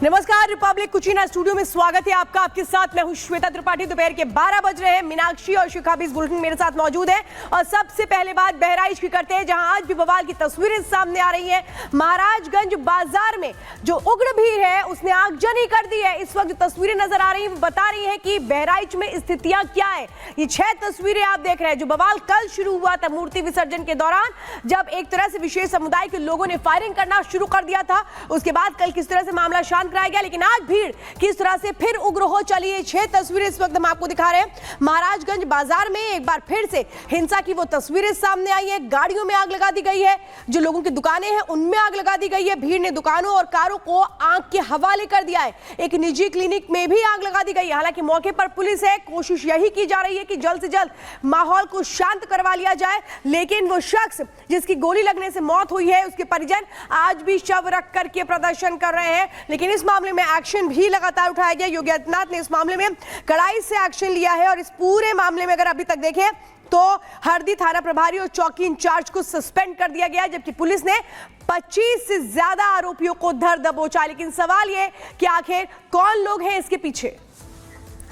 नमस्कार, Republic कुचीना studio में स्वागत है आपका। आपके साथ मैं हूं श्वेता त्रिपाठी। दोपहर के 12 बज रहे हैं। मीनाक्षी और शिखा भी इस बुलेटिन मेरे साथ मौजूद है। और सबसे पहले बात बहराइच की करते हैं, जहां आज भी बवाल की तस्वीरें सामने आ रही हैं। महाराजगंज बाजार में जो उग्र भीड़ है उसने आगजनी कर दी है। इस वक्त जो तस्वीरें नजर आ रही है बता रही है कि बहराइच में स्थितियां क्या है। ये 6 तस्वीरें आप देख रहे हैं। जो बवाल कल शुरू हुआ था मूर्ति विसर्जन के दौरान, जब एक तरह से विशेष समुदाय के लोगों ने फायरिंग करना शुरू कर दिया था, उसके बाद कल किस तरह से मामला शांत कराया गया, लेकिन आज भीड़ किस तरह से फिर उग्र हो चली है। 6 तस्वीरें इस वक्त हम आपको दिखा रहे हैं। महाराजगंज बाजार में एक बार फिर से हिंसा की वो तस्वीरें सामने आई है। गाड़ियों में आग लगा दी गई है, जो लोगों की दुकानें हैं उनमें आग लगा दी गई है। भीड़ ने दुकानों और कारों को आग के हवाले कर दिया है। एक निजी क्लिनिक में भी आग लगा दी गई है। हालांकि मौके पर पुलिस है, कोशिश यही की जा रही है कि जल्द से जल्द माहौल को शांत करवा लिया जाए, लेकिन वो शख्स जिसकी गोली लगने से मौत हुई है उसके परिजन आज भी शव रख करके प्रदर्शन कर रहे हैं। लेकिन इस मामले में एक्शन भी लगातार उठाया गया। योगी आदित्यनाथ ने इस मामले में कड़ाई से एक्शन लिया है और इस पूरे मामले में अगर अभी तक देखें तो हरदी थाना प्रभारी और चौकी इंचार्ज को सस्पेंड कर दिया गया, जबकि पुलिस ने 25 से ज्यादा आरोपियों को धर दबोचा। लेकिन सवाल यह कि आखिर कौन लोग हैं इसके पीछे।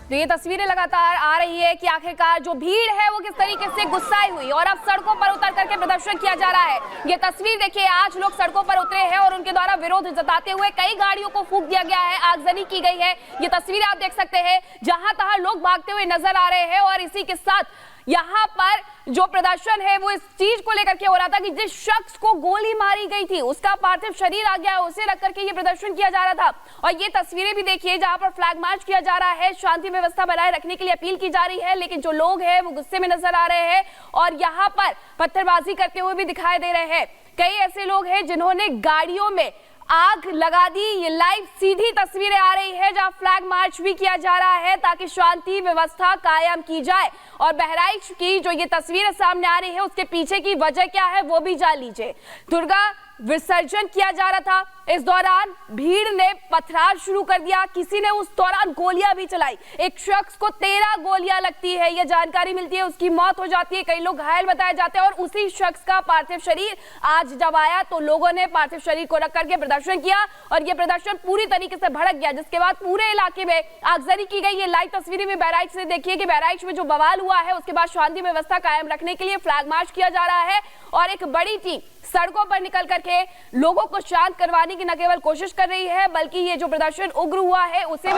तो ये तस्वीरें लगातार आ रही है कि आखिरकार जो भीड़ है वो किस तरीके से गुस्साई हुई और अब सड़कों पर उतर करके प्रदर्शन किया जा रहा है। ये तस्वीर देखिए, आज लोग सड़कों पर उतरे हैं और उनके द्वारा विरोध जताते हुए कई गाड़ियों को फूंक दिया गया है, आगजनी की गई है। ये तस्वीरें आप देख सकते हैं, जहां तहां लोग भागते हुए नजर आ रहे हैं। और इसी के साथ यहाँ पर जो प्रदर्शन है वो इस चीज को लेकर के हो रहा था कि जिस शख्स को गोली मारी गई थी उसका पार्थिव शरीर आ गया, उसे रख करके ये प्रदर्शन किया जा रहा था। और ये तस्वीरें भी देखिए जहां पर फ्लैग मार्च किया जा रहा है, शांति व्यवस्था बनाए रखने के लिए अपील की जा रही है, लेकिन जो लोग हैं वो गुस्से में नजर आ रहे हैं और यहाँ पर पत्थरबाजी करते हुए भी दिखाई दे रहे हैं। कई ऐसे लोग हैं जिन्होंने गाड़ियों में आग लगा दी। ये लाइव सीधी तस्वीरें आ रही है जहां फ्लैग मार्च भी किया जा रहा है ताकि शांति व्यवस्था कायम की जाए। और बहराइच की जो ये तस्वीरें सामने आ रही है उसके पीछे की वजह क्या है वो भी जान लीजिए। दुर्गा विसर्जन किया जा रहा था, इस दौरान भीड़ ने पथराव शुरू कर दिया, किसी ने उस दौरान गोलियां भी चलाई। एक शख्स को 13 गोलियां लगती है, यह जानकारी मिलती है, उसकी मौत हो जाती है, कई लोग घायल बताए जाते हैं। और उसी शख्स का पार्थिव शरीर आज जब आया तो लोगों ने पार्थिव शरीर को रख करके प्रदर्शन किया और यह प्रदर्शन पूरी तरीके से भड़क गया, जिसके बाद पूरे इलाके में आगजनी की गई। ये लाइव तस्वीरें में बहराइच से देखिए कि बहराइच में जो बवाल हुआ है उसके बाद शांति व्यवस्था कायम रखने के लिए फ्लैग मार्च किया जा रहा है और एक बड़ी टीम सड़कों पर निकल करके लोगों को शांत करवाने की न केवल कोशिश कर रही है बल्कि ये जो प्रदर्शन उग्र हुआ है उसे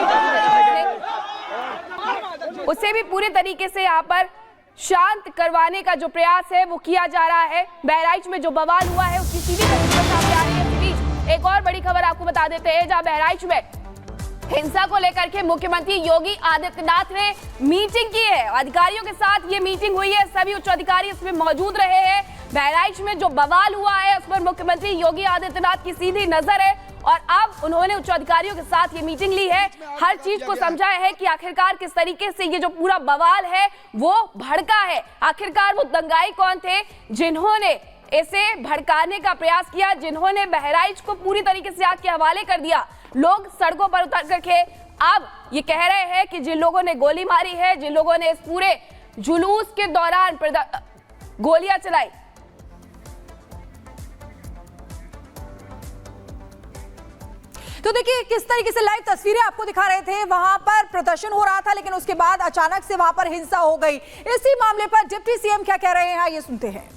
भी पूरे तरीके से यहाँ पर शांत करवाने का जो प्रयास है वो किया जा रहा है। बहराइच में जो बवाल हुआ है उसकी सीधी तस्वीर सामने आ रही है। इस बीच एक और बड़ी खबर आपको बता देते हैं, जहाँ बहराइच में हिंसा को लेकर के मुख्यमंत्री योगी आदित्यनाथ ने मीटिंग की है। अधिकारियों के साथ ये मीटिंग हुई है, सभी उच्च अधिकारी इसमें मौजूद रहे हैं। बहराइच में जो बवाल हुआ है उस पर मुख्यमंत्री योगी आदित्यनाथ की सीधी नजर है और अब उन्होंने उच्च अधिकारियों के साथ ये मीटिंग ली है, हर चीज को समझाया है कि आखिरकार किस तरीके से ये जो पूरा बवाल है वो भड़का है। आखिरकार वो दंगाई कौन थे जिन्होंने इसे भड़काने का प्रयास किया, जिन्होंने बहराइच को पूरी तरीके से आग के हवाले कर दिया। लोग सड़कों पर उतर करके अब ये कह रहे हैं कि जिन लोगों ने गोली मारी है, जिन लोगों ने इस पूरे जुलूस के दौरान गोलियां चलाई, तो देखिए किस तरीके से लाइव तस्वीरें आपको दिखा रहे थे। वहां पर प्रदर्शन हो रहा था लेकिन उसके बाद अचानक से वहां पर हिंसा हो गई। इसी मामले पर डिप्टी सीएम क्या कह रहे हैं, ये सुनते हैं।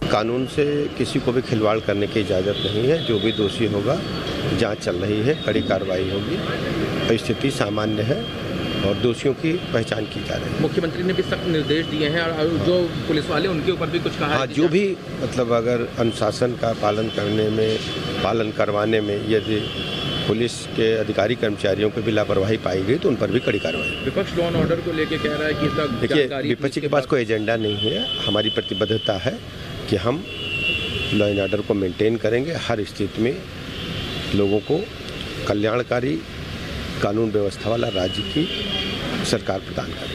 कानून से किसी को भी खिलवाड़ करने की इजाज़त नहीं है। जो भी दोषी होगा, जांच चल रही है, कड़ी कार्रवाई होगी। स्थिति सामान्य है और दोषियों की पहचान की जा रही है। मुख्यमंत्री ने भी सख्त निर्देश दिए हैं और जो पुलिस वाले उनके ऊपर भी कुछ कहा है। जो भी मतलब अगर अनुशासन का पालन करवाने में यदि पुलिस के अधिकारी कर्मचारियों को भी लापरवाही पाई गई तो उन पर भी कड़ी कार्रवाई। विपक्ष लॉ एंड ऑर्डर को लेकर कह रहा है कि देखिए, विपक्ष के पास कोई एजेंडा नहीं है। हमारी प्रतिबद्धता है कि हम लॉ एंड ऑर्डर को मेंटेन करेंगे, हर स्थिति में लोगों को कल्याणकारी कानून व्यवस्था वाला राज्य की सरकार प्रदान करेगी।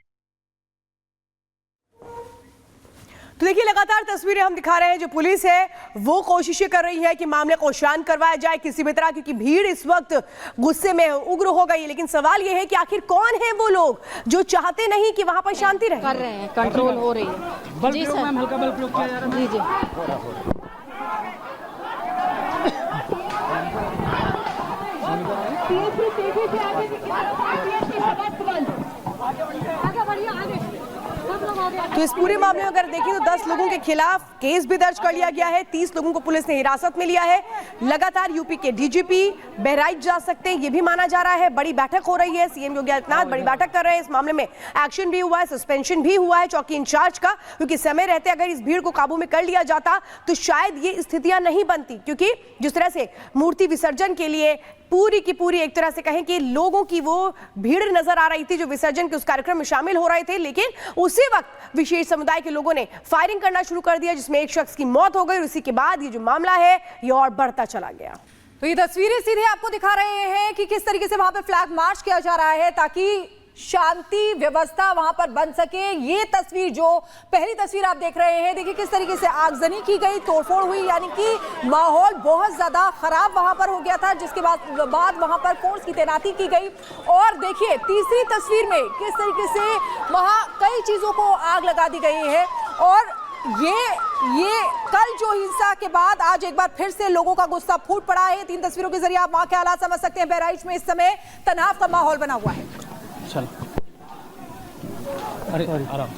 तो देखिए लगातार तस्वीरें हम दिखा रहे हैं, जो पुलिस है वो कोशिशें कर रही है कि मामले को शांत करवाया जाए किसी भी तरह, क्योंकि भीड़ इस वक्त गुस्से में उग्र हो गई है। लेकिन सवाल ये है कि आखिर कौन है वो लोग जो चाहते नहीं कि वहां पर शांति रहे। कर रहे हैं, कंट्रोल हो रही है। जी सर, हल्का बल प्रयोग किया जा रहा है। जी तो इस पूरे मामले में अगर देखें तो 10 लोगों के खिलाफ केस भी दर्ज कर लिया गया है। 30 लोगों को पुलिस ने हिरासत में लिया है। लगातार यूपी के डीजीपी बहराइच जा सकते हैं, ये भी माना जा रहा है। बड़ी बैठक हो रही है, सीएम योगी आदित्यनाथ बड़ी बैठक कर रहे हैं। इस मामले में एक्शन भी हुआ है, सस्पेंशन भी हुआ है चौकी इंचार्ज का, क्योंकि समय रहते अगर इस भीड़ को काबू में कर लिया जाता तो शायद ये स्थितियां नहीं बनती। क्योंकि जिस तरह से मूर्ति विसर्जन के लिए पूरी की पूरी एक तरह से कहें कि लोगों की वो भीड़ नजर आ रही थी जो विसर्जन के उस कार्यक्रम में शामिल हो रहे थे, लेकिन उसी वक्त विशेष समुदाय के लोगों ने फायरिंग करना शुरू कर दिया, जिसमें एक शख्स की मौत हो गई। और इसी के बाद ये जो मामला है ये और बढ़ता चला गया। तो ये तस्वीरें सीधे आपको दिखा रहे हैं कि किस तरीके से वहां पे फ्लैग मार्च किया जा रहा है ताकि शांति व्यवस्था वहां पर बन सके। ये तस्वीर जो पहली तस्वीर आप देख रहे हैं, देखिए किस तरीके से आगजनी की गई, तोड़फोड़ हुई, यानी कि माहौल बहुत ज्यादा खराब वहां पर हो गया था, जिसके बाद वहां पर फोर्स की तैनाती की गई। और देखिए तीसरी तस्वीर में किस तरीके से वहां कई चीजों को आग लगा दी गई है। और ये कल जो हिंसा के बाद आज एक बार फिर से लोगों का गुस्सा फूट पड़ा है। 3 तस्वीरों के जरिए आप वहां के हालात समझ सकते हैं। बहराइच में इस समय तनाव का माहौल बना हुआ है। चल अरे आराम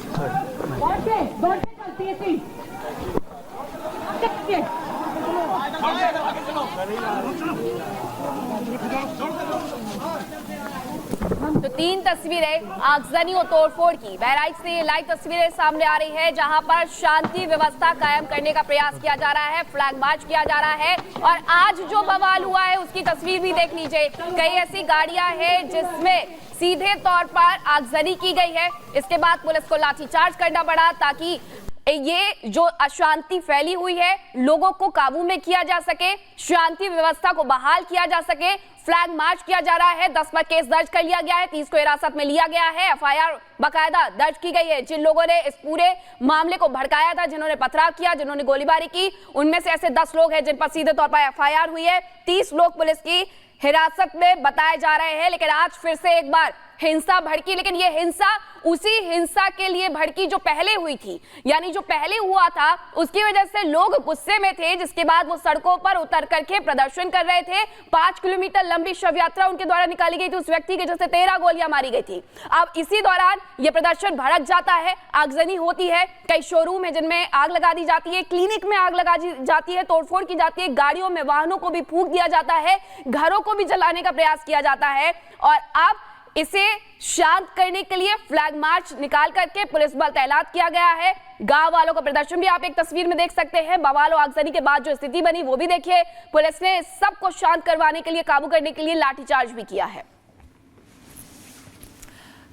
तो 3 तस्वीरें आगजनी और तोड़फोड़ की बहराइच से लाइव तस्वीरें सामने आ रही है, जहां पर शांति व्यवस्था कायम करने का प्रयास किया जा रहा है, फ्लैग मार्च किया जा रहा है। और आज जो बवाल हुआ है उसकी तस्वीर भी देख लीजिए। कई ऐसी गाड़ियां हैं जिसमें सीधे तौर पर आगजनी की गई है। इसके बाद पुलिस को लाठीचार्ज करना पड़ा ताकि ये जो अशांति फैली हुई है लोगों को काबू में किया जा सके, शांति व्यवस्था को बहाल किया जा सके। फ्लैग मार्च किया जा रहा है। 10 पर केस दर्ज कर लिया गया है, 30 को हिरासत में लिया गया है। एफआईआर बाकायदा दर्ज की गई है। जिन लोगों ने इस पूरे मामले को भड़काया था, जिन्होंने पथराव किया, जिन्होंने गोलीबारी की, उनमें से ऐसे 10 लोग हैं जिन पर सीधे तौर पर एफआईआर हुई है। 30 लोग पुलिस की हिरासत में बताए जा रहे हैं। लेकिन आज फिर से एक बार हिंसा भड़की, लेकिन ये हिंसा उसी हिंसा के लिए भड़की जो पहले हुई थी, यानी जो पहले हुआ था उसकी वजह से लोग गुस्से में थे, जिसके बाद वो सड़कों पर उतर करके प्रदर्शन कर रहे थे। 5 किलोमीटर लंबी शव यात्रा उनके द्वारा निकाली गई थी उस व्यक्ति के जैसे 13 गोलियां मारी गई थी। अब इसी दौरान ये प्रदर्शन भड़क जाता है, आगजनी होती है। कई शोरूम है जिनमें आग लगा दी जाती है, क्लिनिक में आग लगा दी जाती है, तोड़फोड़ की जाती है, गाड़ियों में वाहनों को भी फूंक दिया जाता है, घरों को भी जलाने का प्रयास किया जाता है। और अब इसे शांत करने के लिए फ्लैग मार्च निकाल करके पुलिस बल तैनात किया गया है। गांव वालों का प्रदर्शन भी आप एक तस्वीर में देख सकते हैं। बवाल और आगजनी के बाद जो स्थिति बनी वो भी देखिए। पुलिस ने सबको शांत करवाने के लिए, काबू करने के लिए लाठीचार्ज भी किया है।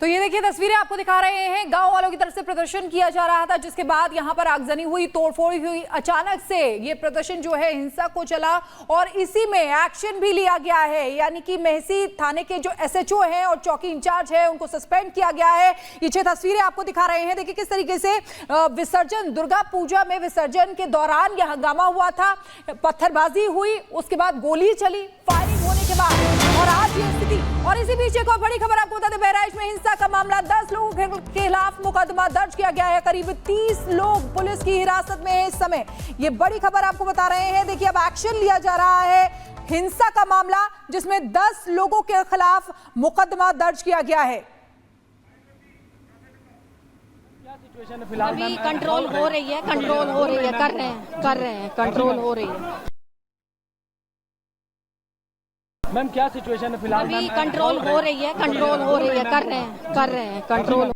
तो ये देखिए तस्वीरें आपको दिखा रहे हैं, गांव वालों की तरफ से प्रदर्शन किया जा रहा था, जिसके बाद यहां पर आगजनी हुई, तोड़फोड़ हुई। अचानक से ये प्रदर्शन जो है हिंसा को चला और इसी में एक्शन भी लिया गया है, यानी कि मेहसी थाने के जो एसएचओ हैं और चौकी इंचार्ज है उनको सस्पेंड किया गया है। ये 6 तस्वीरें आपको दिखा रहे हैं। देखिए किस तरीके से विसर्जन, दुर्गा पूजा में विसर्जन के दौरान यह हंगामा हुआ था, पत्थरबाजी हुई, उसके बाद गोली चली, फायरिंग होने के बाद और आज ये स्थिति। और इसी बीच एक और बड़ी खबर आपको बता दें, बहराइच में हिंसा का मामला, 10 लोगों के खिलाफ मुकदमा दर्ज किया गया है। करीब 30 लोग पुलिस की हिरासत में है इस समय। ये बड़ी खबर आपको बता रहे हैं। देखिए अब एक्शन लिया जा रहा है। हिंसा का मामला जिसमें 10 लोगों के खिलाफ मुकदमा दर्ज किया गया है। फिलहाल अभी कंट्रोल हो रही है, कंट्रोल हो रही है, कर रहे हैं, कंट्रोल हो रही है। मैम क्या सिचुएशन है फिलहाल? अभी कंट्रोल हो रही है, कंट्रोल हो रही है, कर रहे हैं, कंट्रोल।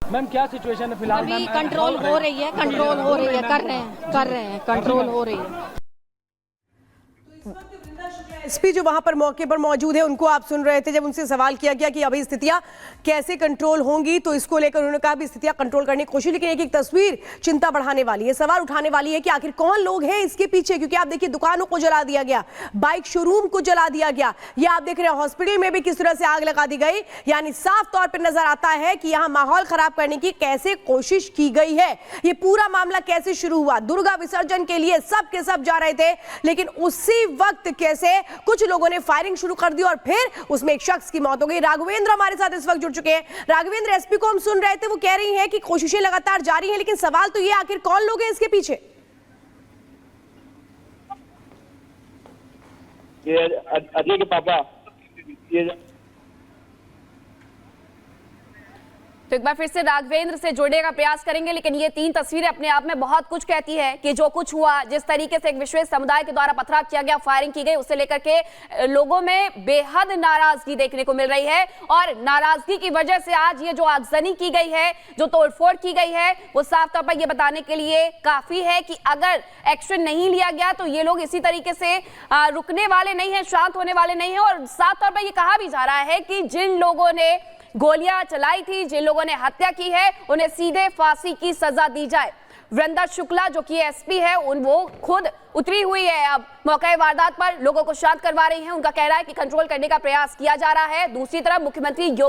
मैम क्या सिचुएशन है फिलहाल? अभी कंट्रोल हो रही है, कंट्रोल हो रही है, कर रहे हैं, कंट्रोल हो रही है। एसपी जो वहां पर मौके पर मौजूद है उनको आप सुन रहे थे जब उनसे सवाल किया गया कि अभी स्थितियां कैसे कंट्रोल होंगी, तो इसको लेकर उन्होंने कहा भी स्थितियां कंट्रोल करने की कोशिश, लेकिन एक तस्वीर चिंता बढ़ाने वाली है, सवाल उठाने वाली है कि आखिर कौन लोग हैं इसके पीछे। क्योंकि आप देखिए दुकानों को जला दिया गया, बाइक शोरूम को जला दिया गया, ये आप देख रहे हैं हॉस्पिटल में भी किस तरह से आग लगा दी गई। यानी साफ तौर पर नजर आता है कि यहां माहौल खराब करने की कैसे कोशिश की गई है। ये पूरा मामला कैसे शुरू हुआ, दुर्गा विसर्जन के लिए सब के सब जा रहे थे, लेकिन उसी वक्त कैसे कुछ लोगों ने फायरिंग शुरू कर दी और फिर उसमें एक शख्स की मौत हो गई। राघवेंद्र हमारे साथ इस वक्त जुड़ चुके हैं। राघवेंद्र, एसपी को हम सुन रहे थे, वो कह रही हैं कि कोशिशें लगातार जारी हैं, लेकिन सवाल तो ये आखिर कौन लोग हैं इसके पीछे? ये अजय के पापा किए तो एक बार फिर से राघवेंद्र से जोड़ने का प्रयास करेंगे, लेकिन ये 3 तस्वीरें अपने आप में बहुत कुछ कहती है कि जो कुछ हुआ, जिस तरीके से एक विशेष समुदाय के द्वारा पथराव किया गया, फायरिंग की गई, उसे लेकर के लोगों में बेहद नाराजगी देखने को मिल रही है। और नाराजगी की वजह से आज ये जो आगजनी की गई है, जो तोड़फोड़ की गई है, वो साफ तौर पर ये बताने के लिए काफी है कि अगर एक्शन नहीं लिया गया तो ये लोग इसी तरीके से रुकने वाले नहीं है, शांत होने वाले नहीं है। और साफ तौर पर ये कहा भी जा रहा है कि जिन लोगों ने गोलियां चलाई थी, जिन लोगों ने हत्या की है, उन्हें सीधे फांसी की सजा दी जाए। वृंदा शुक्ला जो कि एसपी है, वो खुद उतरी हुई है अब मौके वारदात पर, लोगों को शांत करवा रही है। उनका कहना है कि कंट्रोल करने का प्रयास किया जा रहा है। दूसरी तरफ मुख्यमंत्री